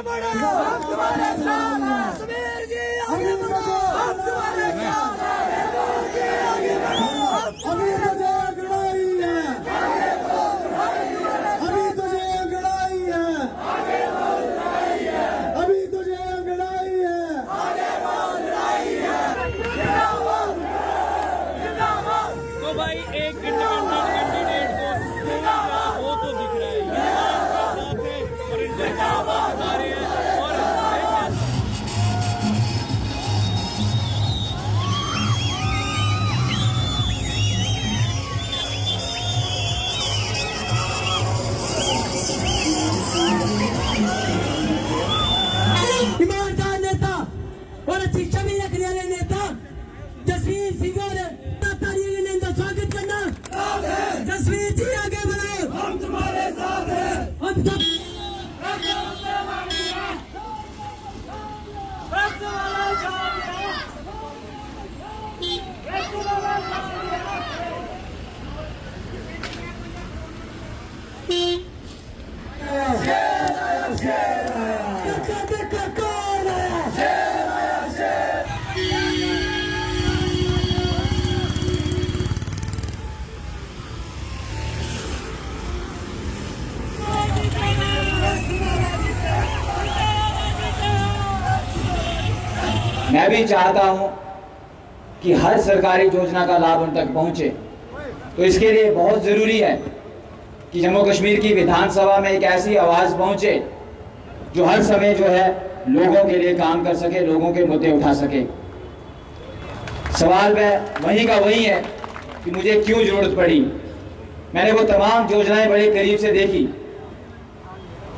आगे बढ़ो, हम तुम्हारे साथ हैं। कश्मीर जी आगे बढ़ो, हम तुम्हारे साथ हैं। बेंगल जी आगे बढ़ो, हम तुम्हारे साथ हैं। अभी तुझे अंगड़ाई है, अभी तुझे अंगड़ाई है। तो भाई एक इंडिपेंडेंट कैंडिडेट को वो तो दिख रहा है और इंडिया बता रहे हैं और ईमानदार नेता और अच्छी छवि रखने वाले नेता जसवीर सिंह और तालियों ने इनका स्वागत करना। जसवीर जी आगे बढ़ो, हम तुम्हारे साथ हैं। हम सब मैं भी चाहता हूं कि हर सरकारी योजना का लाभ उन तक पहुंचे। तो इसके लिए बहुत ज़रूरी है कि जम्मू कश्मीर की विधानसभा में एक ऐसी आवाज़ पहुंचे जो हर समय जो है लोगों के लिए काम कर सके, लोगों के मुद्दे उठा सके। सवाल वहीं का वही है कि मुझे क्यों ज़रूरत पड़ी। मैंने वो तमाम योजनाएं बड़े करीब से देखी,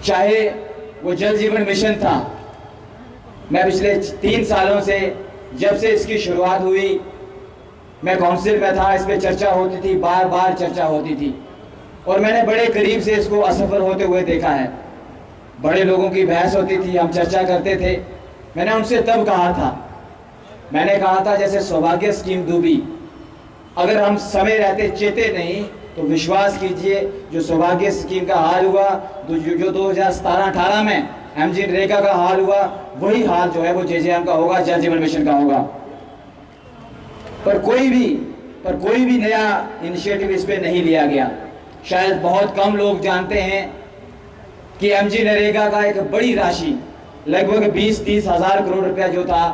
चाहे वो जल जीवन मिशन था। मैं पिछले 3 सालों से, जब से इसकी शुरुआत हुई, मैं काउंसिल में था, इस पर चर्चा होती थी, बार बार चर्चा होती थी और मैंने बड़े करीब से इसको असफल होते हुए देखा है। बड़े लोगों की बहस होती थी, हम चर्चा करते थे। मैंने उनसे तब कहा था, मैंने कहा था जैसे सौभाग्य स्कीम डूबी, अगर हम समय रहते चेते नहीं तो विश्वास कीजिए जो सौभाग्य स्कीम का हाल हुआ, जो 2017-18 में एमजी नरेगा का हाल हुआ, वही हाल जो है वो जेजेएम का होगा, जल जीवन मिशन का होगा। पर कोई भी नया इनिशिएटिव इस पे नहीं लिया गया। शायद बहुत कम लोग जानते हैं कि एमजी नरेगा का एक बड़ी राशि, लगभग 20-30 हज़ार करोड़ रुपया जो था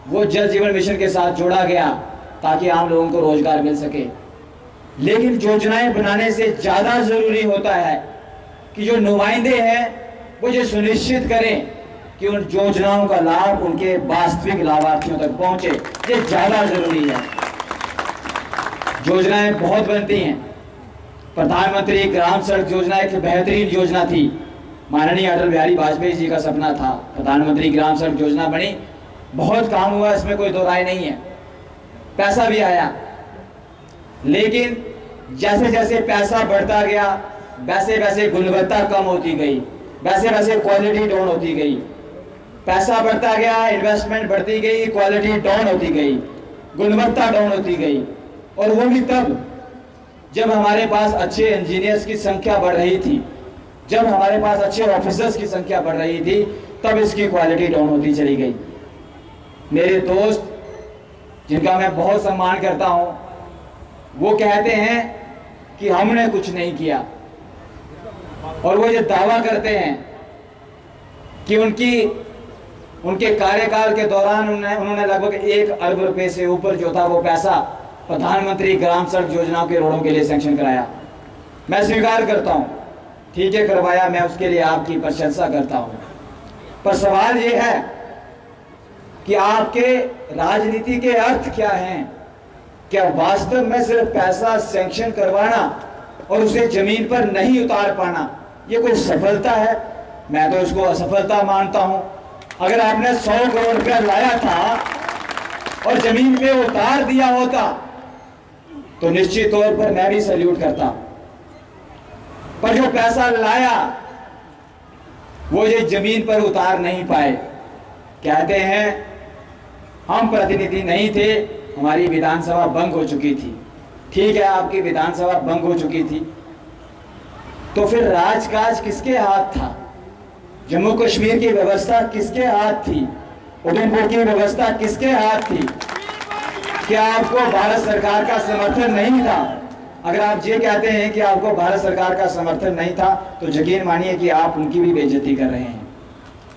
वो जल जीवन मिशन के साथ जोड़ा गया ताकि आम लोगों को रोजगार मिल सके। लेकिन योजनाएं बनाने से ज़्यादा ज़रूरी होता है कि जो नुमाइंदे हैं वो ये सुनिश्चित करें कि उन योजनाओं का लाभ उनके वास्तविक लाभार्थियों तक पहुंचे। ये ज़्यादा ज़रूरी है। योजनाएं बहुत बनती हैं। प्रधानमंत्री ग्राम सड़क योजना एक बेहतरीन योजना थी। माननीय अटल बिहारी वाजपेयी जी का सपना था, प्रधानमंत्री ग्राम सड़क योजना बनी, बहुत काम हुआ, इसमें कोई दो राय नहीं है, पैसा भी आया। लेकिन जैसे जैसे पैसा बढ़ता गया वैसे वैसे गुणवत्ता कम होती गई, वैसे वैसे क्वालिटी डाउन होती गई। पैसा बढ़ता गया, इन्वेस्टमेंट बढ़ती गई, क्वालिटी डाउन होती गई, गुणवत्ता डाउन होती गई। और वो भी तब जब हमारे पास अच्छे इंजीनियर्स की संख्या बढ़ रही थी, जब हमारे पास अच्छे ऑफिसर्स की संख्या बढ़ रही थी, तब इसकी क्वालिटी डाउन होती चली गई। मेरे दोस्त जिनका मैं बहुत सम्मान करता हूं, वो कहते हैं कि हमने कुछ नहीं किया, और वो ये दावा करते हैं कि उनके कार्यकाल के दौरान उन्होंने लगभग 1 अरब रुपए से ऊपर जो था वो पैसा प्रधानमंत्री ग्राम सड़क योजनाओं के रोडों के लिए सैंक्शन कराया। मैं स्वीकार करता हूं, ठीक है करवाया, मैं उसके लिए आपकी प्रशंसा करता हूं। पर सवाल ये है कि आपके राजनीति के अर्थ क्या हैं? क्या वास्तव में सिर्फ पैसा सैंक्शन करवाना और उसे जमीन पर नहीं उतार पाना ये कोई सफलता है? मैं तो इसको असफलता मानता हूं। अगर आपने 100 करोड़ रुपया लाया था और जमीन पे उतार दिया होता तो निश्चित तौर पर मैं भी सैल्यूट करता। पर जो पैसा लाया वो ये जमीन पर उतार नहीं पाए। कहते हैं हम प्रतिनिधि नहीं थे, हमारी विधानसभा भंग हो चुकी थी। ठीक है, आपकी विधानसभा भंग हो चुकी थी, तो फिर राजकाज किसके हाथ था? जम्मू कश्मीर की व्यवस्था किसके हाथ थी? उधमपुर की व्यवस्था किसके हाथ थी? क्या आपको भारत सरकार का समर्थन नहीं था? अगर आप ये कहते हैं कि आपको भारत सरकार का समर्थन नहीं था, तो यकीन मानिए कि आप उनकी भी बेइज्जती कर रहे हैं।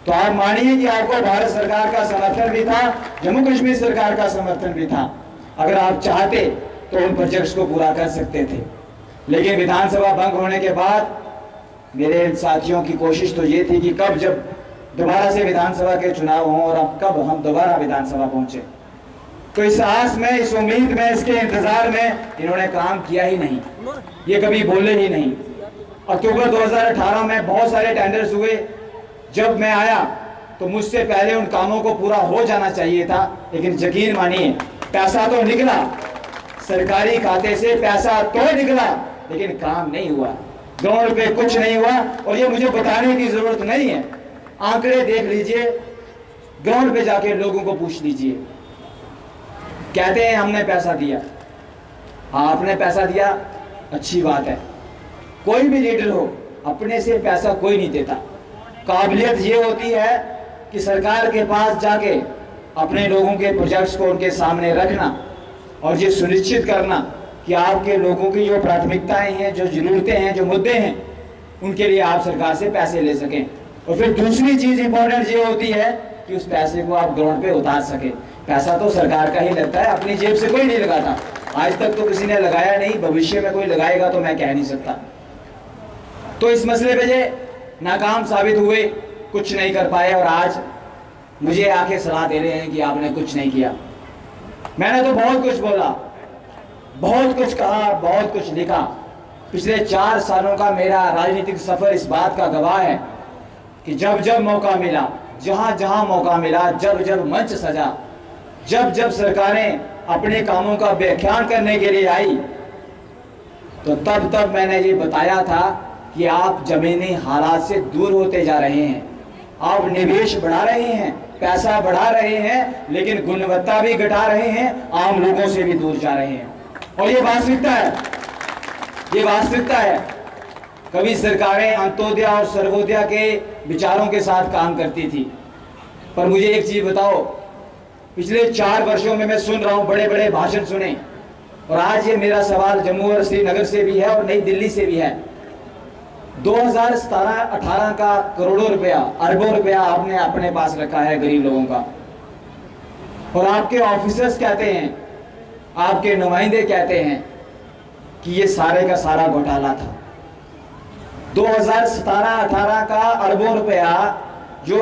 तो आप मानिए कि आपको भारत सरकार का समर्थन भी था, जम्मू कश्मीर सरकार का समर्थन भी था। अगर आप चाहते तो उन प्रोजेक्ट्स को पूरा कर सकते थे। लेकिन विधानसभा भंग होने के बाद मेरे साथियों की कोशिश तो ये थी कि कब जब दोबारा से विधानसभा के चुनाव हों और अब कब हम दोबारा विधानसभा पहुंचे। तो इस आस में, इस उम्मीद में, इसके इंतजार में इन्होंने काम किया ही नहीं, ये कभी बोले ही नहीं। अक्टूबर 2018 में बहुत सारे टेंडर्स हुए। जब मैं आया तो मुझसे पहले उन कामों को पूरा हो जाना चाहिए था, लेकिन यकीन मानिए पैसा तो निकला, सरकारी खाते से पैसा तो निकला, लेकिन काम नहीं हुआ, ग्राउंड पे कुछ नहीं हुआ। और ये मुझे बताने की जरूरत नहीं है, आंकड़े देख लीजिए, ग्राउंड पे जाके लोगों को पूछ लीजिए। कहते हैं हमने पैसा दिया, हाँ आपने पैसा दिया, अच्छी बात है। कोई भी लीडर हो, अपने से पैसा कोई नहीं देता। काबिलियत ये होती है कि सरकार के पास जाके अपने लोगों के प्रोजेक्ट्स को उनके सामने रखना और ये सुनिश्चित करना कि आपके लोगों की जो प्राथमिकताएं हैं, जो जरूरतें हैं, जो मुद्दे हैं, उनके लिए आप सरकार से पैसे ले सकें। और फिर दूसरी चीज इंपॉर्टेंट ये होती है कि उस पैसे को आप ग्राउंड पे उतार सके। पैसा तो सरकार का ही लगता है, अपनी जेब से कोई नहीं लगाता। आज तक तो किसी ने लगाया नहीं, भविष्य में कोई लगाएगा तो मैं कह नहीं सकता। तो इस मसले पे ये नाकाम साबित हुए, कुछ नहीं कर पाए, और आज मुझे आके सलाह दे रहे हैं कि आपने कुछ नहीं किया। मैंने तो बहुत कुछ बोला, बहुत कुछ कहा, बहुत कुछ लिखा। पिछले 4 सालों का मेरा राजनीतिक सफर इस बात का गवाह है कि जब जब मौका मिला, जहां जहां मौका मिला, जब जब मंच सजा, जब जब सरकारें अपने कामों का व्याख्यान करने के लिए आई, तो तब तब मैंने ये बताया था कि आप जमीनी हालात से दूर होते जा रहे हैं, आप निवेश बढ़ा रहे हैं, पैसा बढ़ा रहे हैं, लेकिन गुणवत्ता भी घटा रहे हैं, आम लोगों से भी दूर जा रहे हैं। और ये वास्तविकता है, ये वास्तविकता है। कभी सरकारें अंत्योदय और सर्वोदय के विचारों के साथ काम करती थी, पर मुझे एक चीज बताओ, पिछले 4 वर्षों में मैं सुन रहा हूं, बड़े बड़े भाषण सुने, और आज ये मेरा सवाल जम्मू और श्रीनगर से भी है और नई दिल्ली से भी है। 2017-18 का करोड़ों रुपया, अरबों रुपया आपने अपने पास रखा है गरीब लोगों का, और आपके ऑफिसर्स कहते हैं, आपके नुमाइंदे कहते हैं कि ये सारे का सारा घोटाला था। 2017-18 का अरबों रुपया जो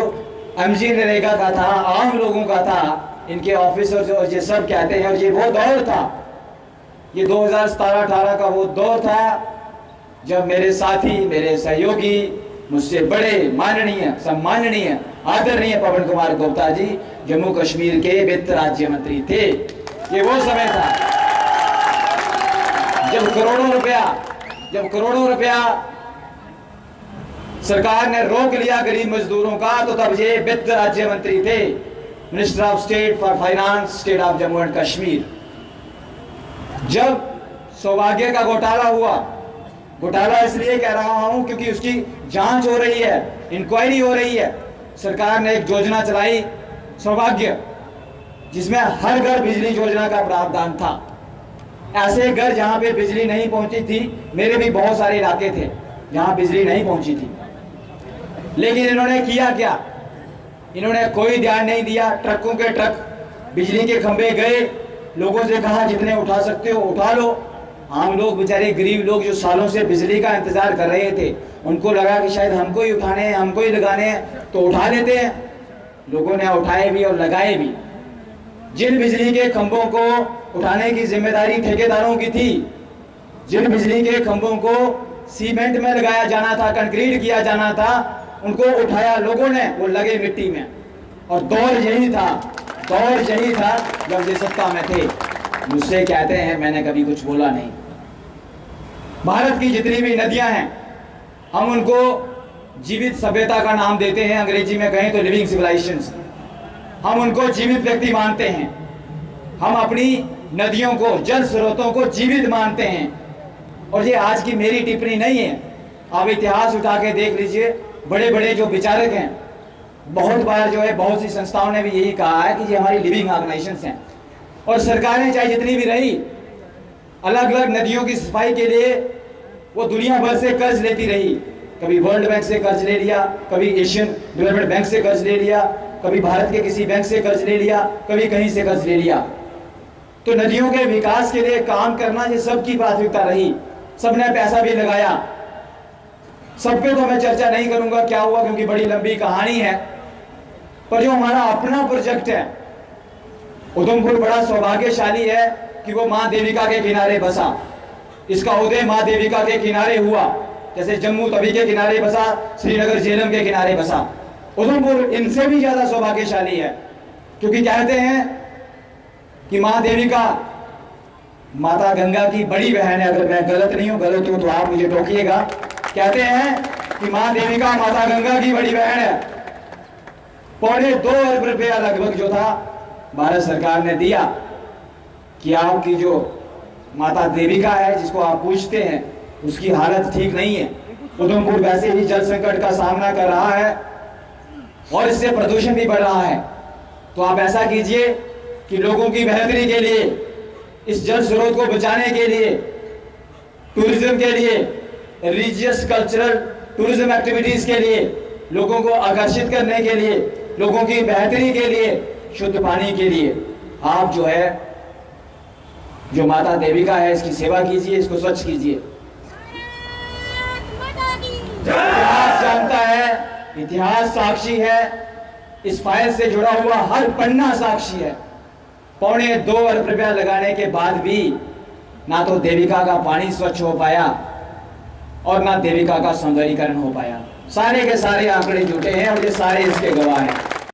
एमजी नरेगा का था, आम लोगों का था, इनके ऑफिसर्स और ये सब कहते हैं, और ये वो दौर था, ये 2017-18 का वो दौर था जब मेरे साथी, मेरे सहयोगी, मुझसे बड़े माननीय, सम्माननीय, आदरणीय पवन कुमार गुप्ता जी जम्मू कश्मीर के वित्त राज्य मंत्री थे। ये वो समय था जब करोड़ों रुपया सरकार ने रोक लिया गरीब मजदूरों का, तो तब ये वित्त राज्य मंत्री थे, minister of state for finance, state of Jammu and Kashmir. जब सौभाग्य का घोटाला हुआ, घोटाला इसलिए कह रहा हूं क्योंकि उसकी जांच हो रही है, इंक्वायरी हो रही है। सरकार ने एक योजना चलाई सौभाग्य, जिसमें हर घर बिजली योजना का प्रावधान था। ऐसे घर जहां पे बिजली नहीं पहुंची थी, मेरे भी बहुत सारे इलाके थे जहां बिजली नहीं पहुंची थी, लेकिन इन्होंने किया क्या? इन्होंने कोई ध्यान नहीं दिया। ट्रकों के ट्रक बिजली के खंभे गए, लोगों से कहा जितने उठा सकते हो उठा लो। आम लोग, बेचारे गरीब लोग जो सालों से बिजली का इंतजार कर रहे थे, उनको लगा कि शायद हमको ही उठाने हैं, हमको ही लगाने हैं, तो उठा लेते हैं। लोगों ने उठाए भी और लगाए भी। जिन बिजली के खंभों को उठाने की जिम्मेदारी ठेकेदारों की थी, जिन बिजली के खंभों को सीमेंट में लगाया जाना था, कंक्रीट किया जाना था, उनको उठाया लोगों ने, वो लगे मिट्टी में। और दौर यही था जब ये सत्ता में थे। मुझसे कहते हैं मैंने कभी कुछ बोला नहीं। भारत की जितनी भी नदियां हैं, हम उनको जीवित सभ्यता का नाम देते हैं, अंग्रेजी में कहें तो लिविंग सिविलाइजेशंस। हम उनको जीवित व्यक्ति मानते हैं, हम अपनी नदियों को, जल स्रोतों को जीवित मानते हैं। और ये आज की मेरी टिप्पणी नहीं है, आप इतिहास उठा के देख लीजिए। बड़े बड़े जो विचारक हैं, बहुत बार जो है बहुत सी संस्थाओं ने भी यही कहा है कि ये हमारी लिविंग ऑर्गेनाइजेशंस हैं। और सरकारें चाहे जितनी भी रही, अलग अलग नदियों की सफाई के लिए वो दुनिया भर से कर्ज लेती रही। कभी वर्ल्ड बैंक से कर्ज ले लिया, कभी एशियन डेवलपमेंट बैंक से कर्ज ले लिया, कभी भारत के किसी बैंक से कर्ज ले लिया, कभी कहीं से कर्ज ले लिया। तो नदियों के विकास के लिए काम करना ये सबकी प्राथमिकता रही, सबने पैसा भी लगाया। सब पे तो मैं चर्चा नहीं करूंगा क्या हुआ, क्योंकि बड़ी लंबी कहानी है। पर जो हमारा अपना प्रोजेक्ट है, उधमपुर बड़ा सौभाग्यशाली है कि वो मां देविका के किनारे बसा। इसका उदय मां देविका के किनारे हुआ, जैसे जम्मू तवी के किनारे बसा, श्रीनगर झेलम के किनारे बसा। उधमपुर इनसे भी ज्यादा सौभाग्यशाली है, क्योंकि कहते हैं कि मां देविका माता गंगा की बड़ी बहन है। अगर मैं गलत नहीं हूं, गलत हूं तो आप मुझे टोकिएगा। कहते हैं कि मां देविका माता गंगा की बड़ी बहन है। 2.25 अरब रुपया लगभग जो था भारत सरकार ने दिया कि आपकी जो माता देविका है, जिसको आप पूछते हैं, उसकी हालत ठीक नहीं है। उधमपुर वैसे ही जल संकट का सामना कर रहा है और इससे प्रदूषण भी बढ़ रहा है। तो आप ऐसा कीजिए कि लोगों की बेहतरी के लिए, इस जल स्रोत को बचाने के लिए, टूरिज्म के लिए, रिलीजियस कल्चरल टूरिज्म एक्टिविटीज के लिए, लोगों को आकर्षित करने के लिए, लोगों की बेहतरी के लिए, शुद्ध पानी के लिए आप जो है, जो माता देविका है, इसकी सेवा कीजिए, इसको स्वच्छ कीजिए। इतिहास जानता है, इतिहास साक्षी है, इस फाइल से जुड़ा हुआ हर पन्ना साक्षी है। 2.25 अरब रुपया लगाने के बाद भी ना तो देविका का पानी स्वच्छ हो पाया और ना देविका का सौंदर्यीकरण हो पाया। सारे के सारे आंकड़े जुटे हैं और ये सारे इसके गवाह हैं।